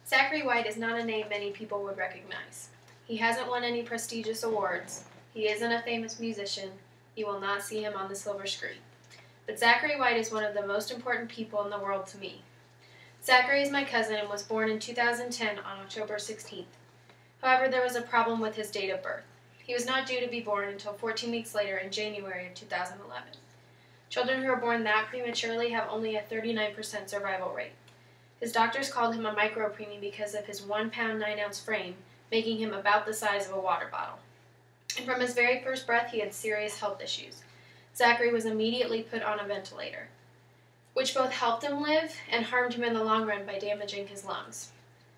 Zachary White is not a name many people would recognize. He hasn't won any prestigious awards. He isn't a famous musician. You will not see him on the silver screen. But Zachary White is one of the most important people in the world to me. Zachary is my cousin and was born in 2010 on October 16th. However, there was a problem with his date of birth. He was not due to be born until 14 weeks later in January of 2011. Children who are born that prematurely have only a 39% survival rate. His doctors called him a micropreemie because of his 1 pound 9 ounce frame, making him about the size of a water bottle. And from his very first breath, he had serious health issues. Zachary was immediately put on a ventilator, which both helped him live and harmed him in the long run by damaging his lungs.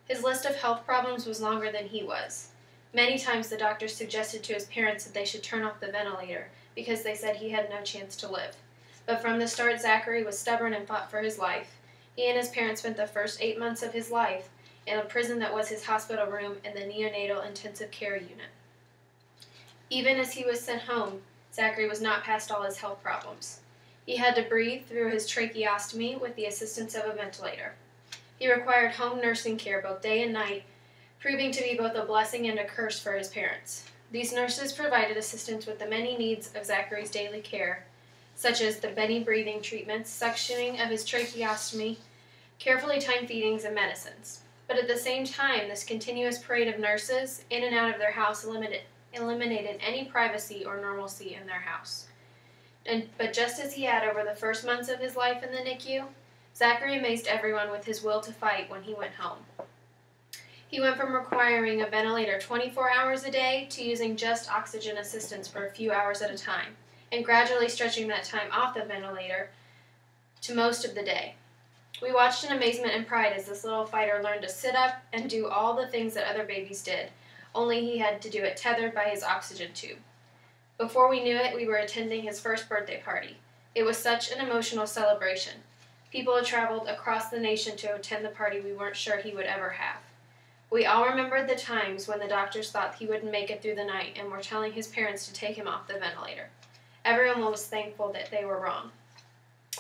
His list of health problems was longer than he was. Many times the doctors suggested to his parents that they should turn off the ventilator because they said he had no chance to live. But from the start, Zachary was stubborn and fought for his life. He and his parents spent the first 8 months of his life in a prison that was his hospital room in the neonatal intensive care unit. Even as he was sent home, Zachary was not past all his health problems. He had to breathe through his tracheostomy with the assistance of a ventilator. He required home nursing care both day and night, proving to be both a blessing and a curse for his parents. These nurses provided assistance with the many needs of Zachary's daily care, such as the Benny breathing treatments, suctioning of his tracheostomy, carefully timed feedings, and medicines. But at the same time, this continuous parade of nurses in and out of their house eliminated any privacy or normalcy in their house. But just as he had over the first months of his life in the NICU, Zachary amazed everyone with his will to fight when he went home. He went from requiring a ventilator 24 hours a day to using just oxygen assistance for a few hours at a time, and gradually stretching that time off the ventilator to most of the day. We watched in amazement and pride as this little fighter learned to sit up and do all the things that other babies did, only he had to do it tethered by his oxygen tube. Before we knew it, we were attending his first birthday party. It was such an emotional celebration. People had traveled across the nation to attend the party we weren't sure he would ever have. We all remembered the times when the doctors thought he wouldn't make it through the night and were telling his parents to take him off the ventilator. Everyone was thankful that they were wrong.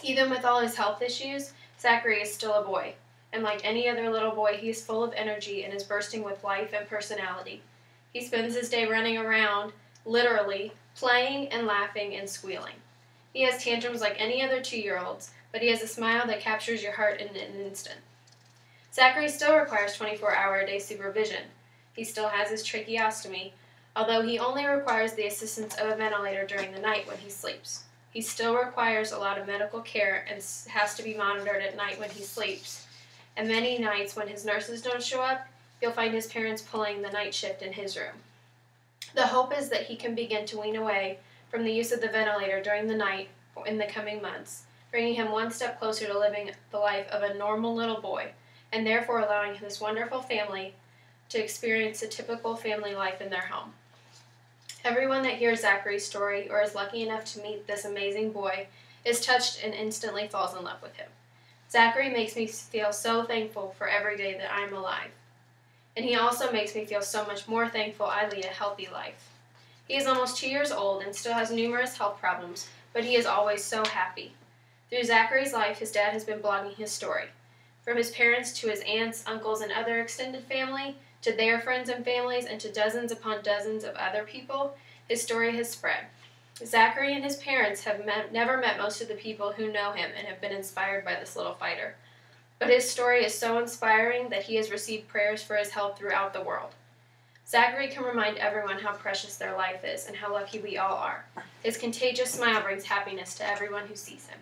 Even with all his health issues, Zachary is still a boy, and like any other little boy, he is full of energy and is bursting with life and personality. He spends his day running around, literally, playing and laughing and squealing. He has tantrums like any other 2-year-olds, but he has a smile that captures your heart in an instant. Zachary still requires 24-hour-a-day supervision. He still has his tracheostomy, although he only requires the assistance of a ventilator during the night when he sleeps. He still requires a lot of medical care and has to be monitored at night when he sleeps. And many nights when his nurses don't show up, you'll find his parents pulling the night shift in his room. The hope is that he can begin to wean away from the use of the ventilator during the night in the coming months, bringing him one step closer to living the life of a normal little boy, and therefore allowing this wonderful family to experience a typical family life in their home. Everyone that hears Zachary's story or is lucky enough to meet this amazing boy is touched and instantly falls in love with him. Zachary makes me feel so thankful for every day that I'm alive. And he also makes me feel so much more thankful I lead a healthy life. He is almost 2 years old and still has numerous health problems, but he is always so happy. Through Zachary's life, his dad has been blogging his story. From his parents to his aunts, uncles, and other extended family, to their friends and families, and to dozens upon dozens of other people, his story has spread. Zachary and his parents have never met most of the people who know him and have been inspired by this little fighter. But his story is so inspiring that he has received prayers for his health throughout the world. Zachary can remind everyone how precious their life is and how lucky we all are. His contagious smile brings happiness to everyone who sees him.